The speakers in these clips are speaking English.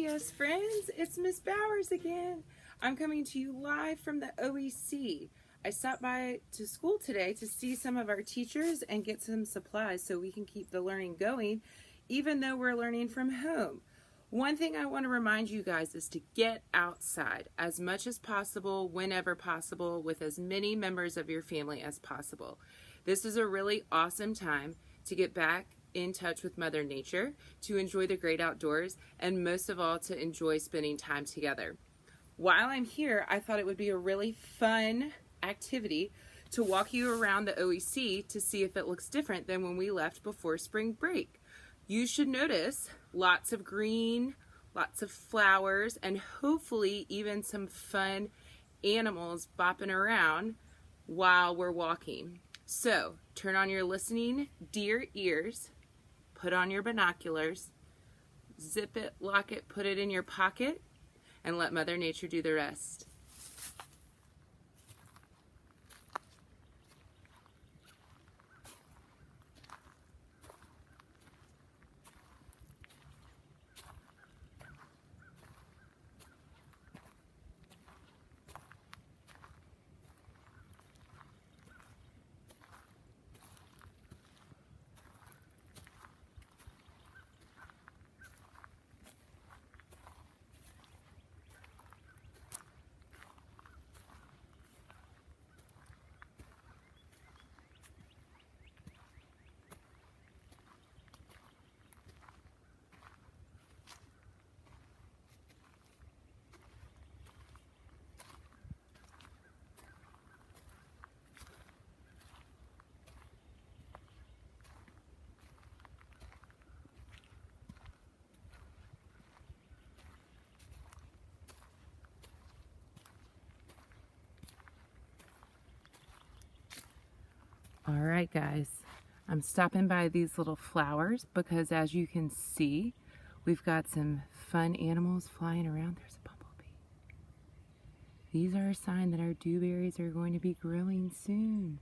dias, friends. It's Miss Bowers again. I'm coming to you live from the OEC. I stopped by to school today to see some of our teachers and get some supplies so we can keep the learning going, even though we're learning from home. One thing I want to remind you guys is to get outside as much as possible, whenever possible, with as many members of your family as possible. This is a really awesome time to get back in touch with Mother Nature, to enjoy the great outdoors, and most of all, to enjoy spending time together. While I'm here, I thought it would be a really fun activity to walk you around the OEC to see if it looks different than when we left before spring break. You should notice lots of green, lots of flowers, and hopefully even some fun animals bopping around while we're walking. So turn on your listening deer ears, put on your binoculars, zip it, lock it, put it in your pocket, and let Mother Nature do the rest. All right, guys, I'm stopping by these little flowers because, as you can see, we've got some fun animals flying around. There's a bumblebee. These are a sign that our dewberries are going to be growing soon.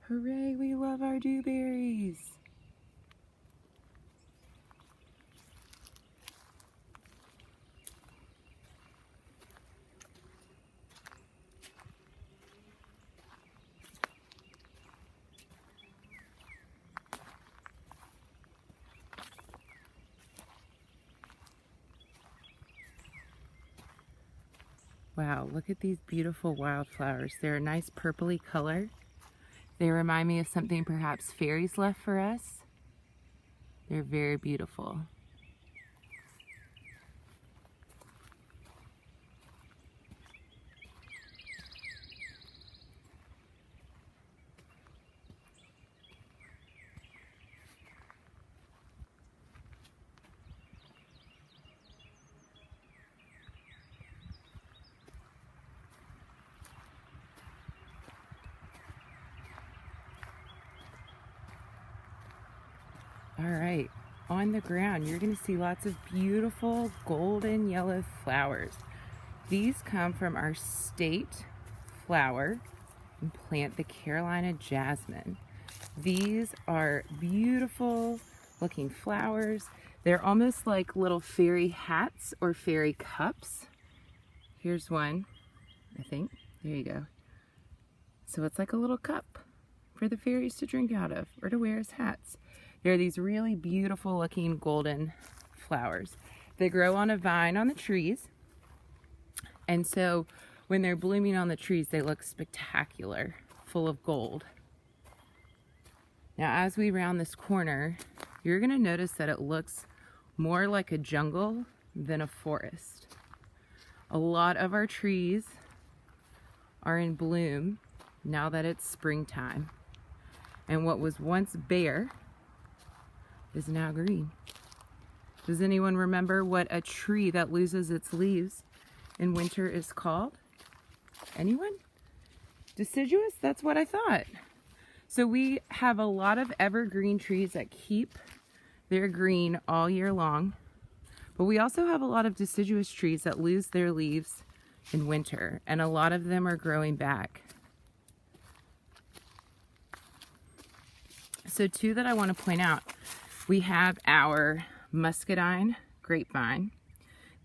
Hooray, we love our dewberries. Wow, look at these beautiful wildflowers. They're a nice purpley color. They remind me of something perhaps fairies left for us. They're very beautiful. All right, on the ground, you're going to see lots of beautiful golden yellow flowers. These come from our state flower and plant, the Carolina jasmine. These are beautiful looking flowers. They're almost like little fairy hats or fairy cups. Here's one, I think. There you go. So it's like a little cup for the fairies to drink out of or to wear as hats. There are these really beautiful looking golden flowers. They grow on a vine on the trees. And so when they're blooming on the trees, they look spectacular, full of gold. Now, as we round this corner, you're going to notice that it looks more like a jungle than a forest. A lot of our trees are in bloom now that it's springtime. And what was once bare is now green. Does anyone remember what a tree that loses its leaves in winter is called? Anyone? Deciduous? That's what I thought. So we have a lot of evergreen trees that keep their green all year long, but we also have a lot of deciduous trees that lose their leaves in winter, and a lot of them are growing back. So two that I want to point out, we have our muscadine grapevine.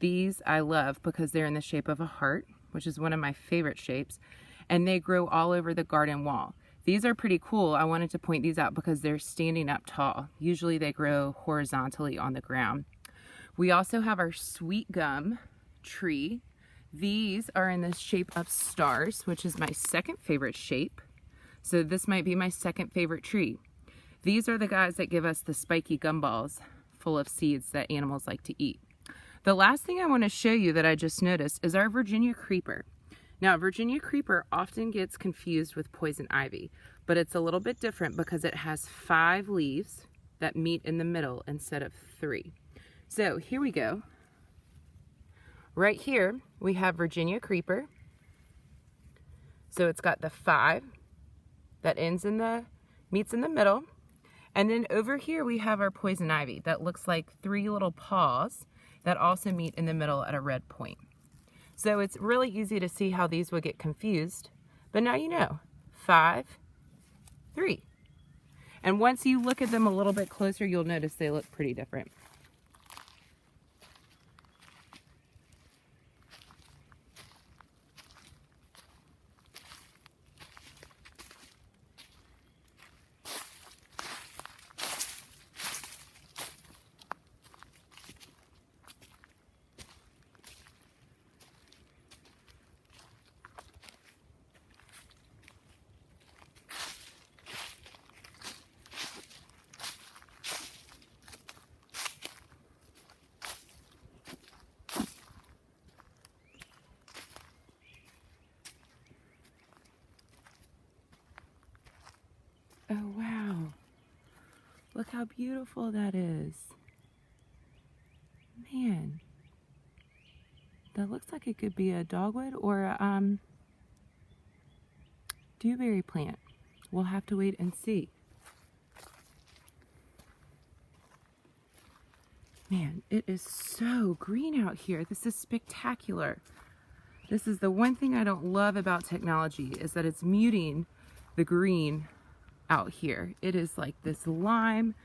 These I love because they're in the shape of a heart, which is one of my favorite shapes, and they grow all over the garden wall. These are pretty cool. I wanted to point these out because they're standing up tall. Usually they grow horizontally on the ground. We also have our sweet gum tree. These are in the shape of stars, which is my second favorite shape. So this might be my second favorite tree. These are the guys that give us the spiky gumballs full of seeds that animals like to eat. The last thing I want to show you that I just noticed is our Virginia creeper. Now, Virginia creeper often gets confused with poison ivy, but it's a little bit different because it has 5 leaves that meet in the middle instead of 3. So here we go. Right here, we have Virginia creeper. So it's got the 5 that meets in the middle. And then over here, we have our poison ivy that looks like 3 little paws that also meet in the middle at a red point. So it's really easy to see how these would get confused, but now you know, 5, 3. And once you look at them a little bit closer, you'll notice they look pretty different. Oh wow, look how beautiful that is. Man, that looks like it could be a dogwood or a dewberry plant. We'll have to wait and see. Man, it is so green out here. This is spectacular. This is the one thing I don't love about technology, is that it's muting the green out here. It is like this lime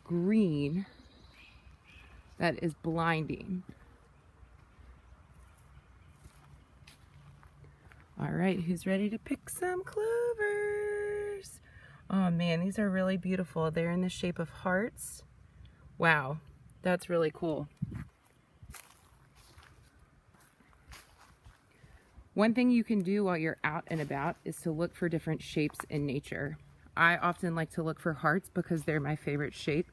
green that is blinding. All right, who's ready to pick some clovers? Oh man, these are really beautiful. They're in the shape of hearts. Wow, that's really cool. One thing you can do while you're out and about is to look for different shapes in nature. I often like to look for hearts because they're my favorite shape.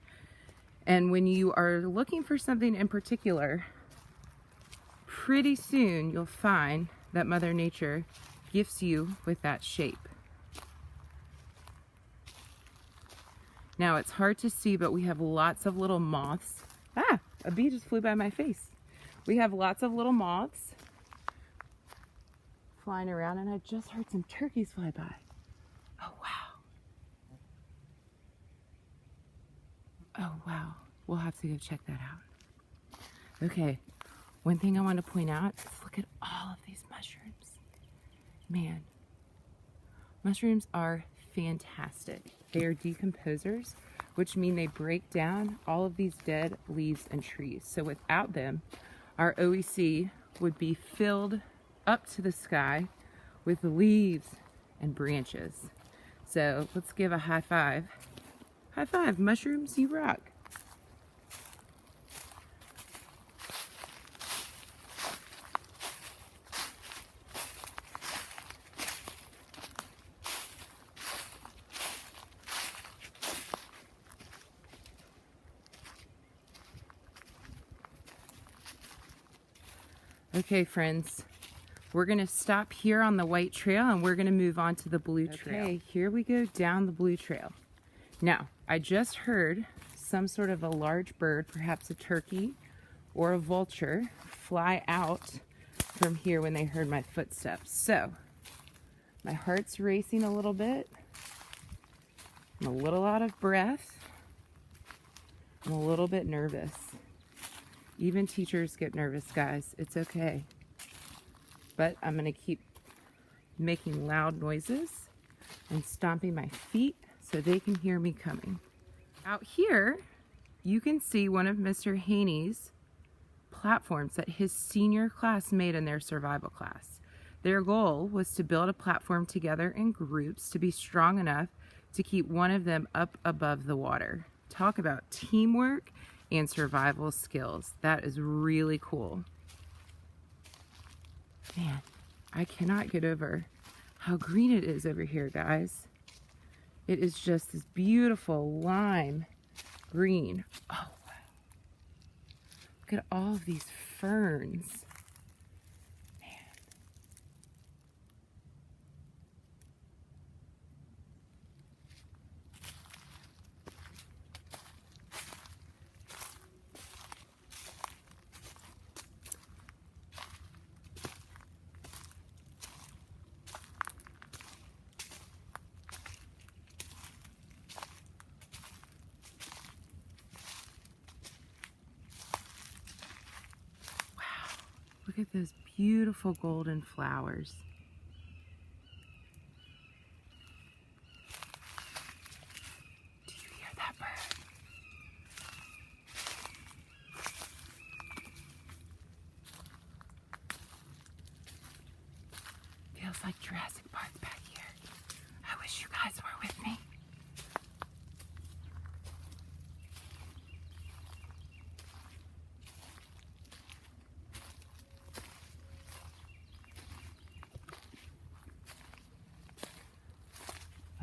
And when you are looking for something in particular, pretty soon you'll find that Mother Nature gifts you with that shape. Now it's hard to see, but we have lots of little moths. Ah, a bee just flew by my face. We have lots of little moths flying around, and I just heard some turkeys fly by. Oh wow. Oh wow, we'll have to go check that out. Okay, one thing I want to point out is look at all of these mushrooms. Man, mushrooms are fantastic. They are decomposers, which mean they break down all of these dead leaves and trees. So without them, our OEC would be filled up to the sky with leaves and branches. So let's give a high five. High five, mushrooms, you rock. Okay, friends, we're gonna stop here on the white trail and we're gonna move on to the blue trail. Okay, here we go down the blue trail. Now, I just heard some sort of a large bird, perhaps a turkey or a vulture, fly out from here when they heard my footsteps. So, my heart's racing a little bit. I'm a little out of breath. I'm a little bit nervous. Even teachers get nervous, guys. It's okay. But I'm gonna keep making loud noises and stomping my feet so they can hear me coming. Out here, you can see one of Mr. Haney's platforms that his senior class made in their survival class. Their goal was to build a platform together in groups to be strong enough to keep one of them up above the water. Talk about teamwork and survival skills. That is really cool. Man, I cannot get over how green it is over here, guys. It is just this beautiful lime green. Oh, wow. Look at all of these ferns. Look at those beautiful golden flowers. Do you hear that bird? Feels like Jurassic Park back here. I wish you guys were with me.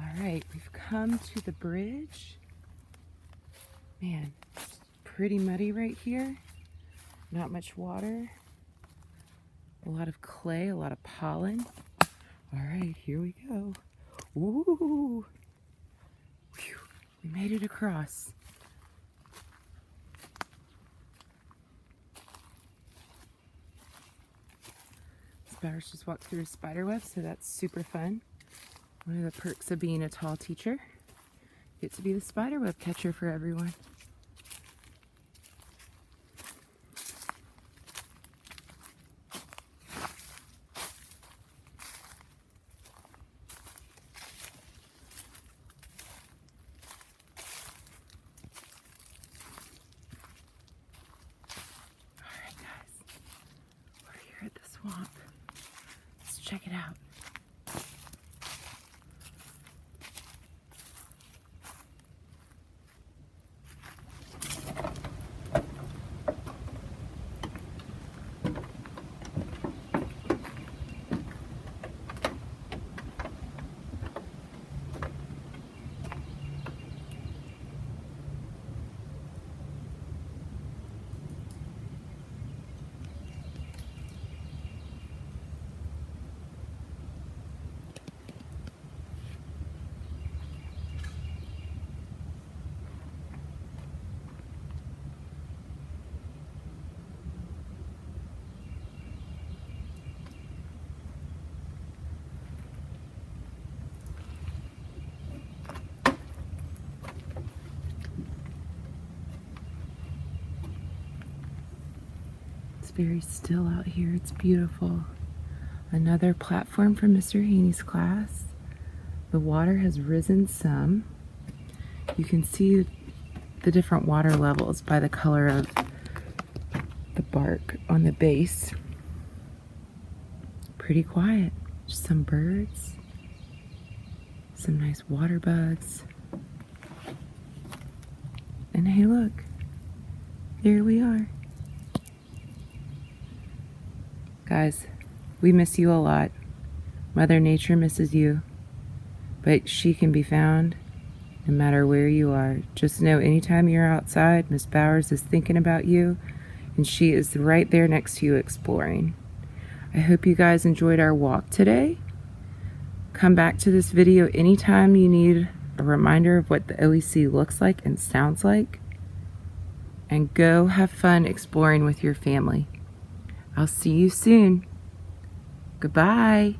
All right, we've come to the bridge. Man, it's pretty muddy right here. Not much water. A lot of clay, a lot of pollen. All right, here we go. Ooh. Whew. We made it across. Bowers just walked through a spider web, so that's super fun. One of the perks of being a tall teacher, get to be the spider web catcher for everyone. Alright guys, we're here at the swamp. Let's check it out. It's very still out here. It's beautiful. Another platform from Mr. Haney's class. The water has risen some. You can see the different water levels by the color of the bark on the base. Pretty quiet. Just some birds. Some nice water bugs. And hey, look. There we are. Guys, we miss you a lot. Mother Nature misses you. But she can be found no matter where you are. Just know anytime you're outside, Miss Bowers is thinking about you, and she is right there next to you exploring. I hope you guys enjoyed our walk today. Come back to this video anytime you need a reminder of what the OEC looks like and sounds like. And go have fun exploring with your family. I'll see you soon. Goodbye.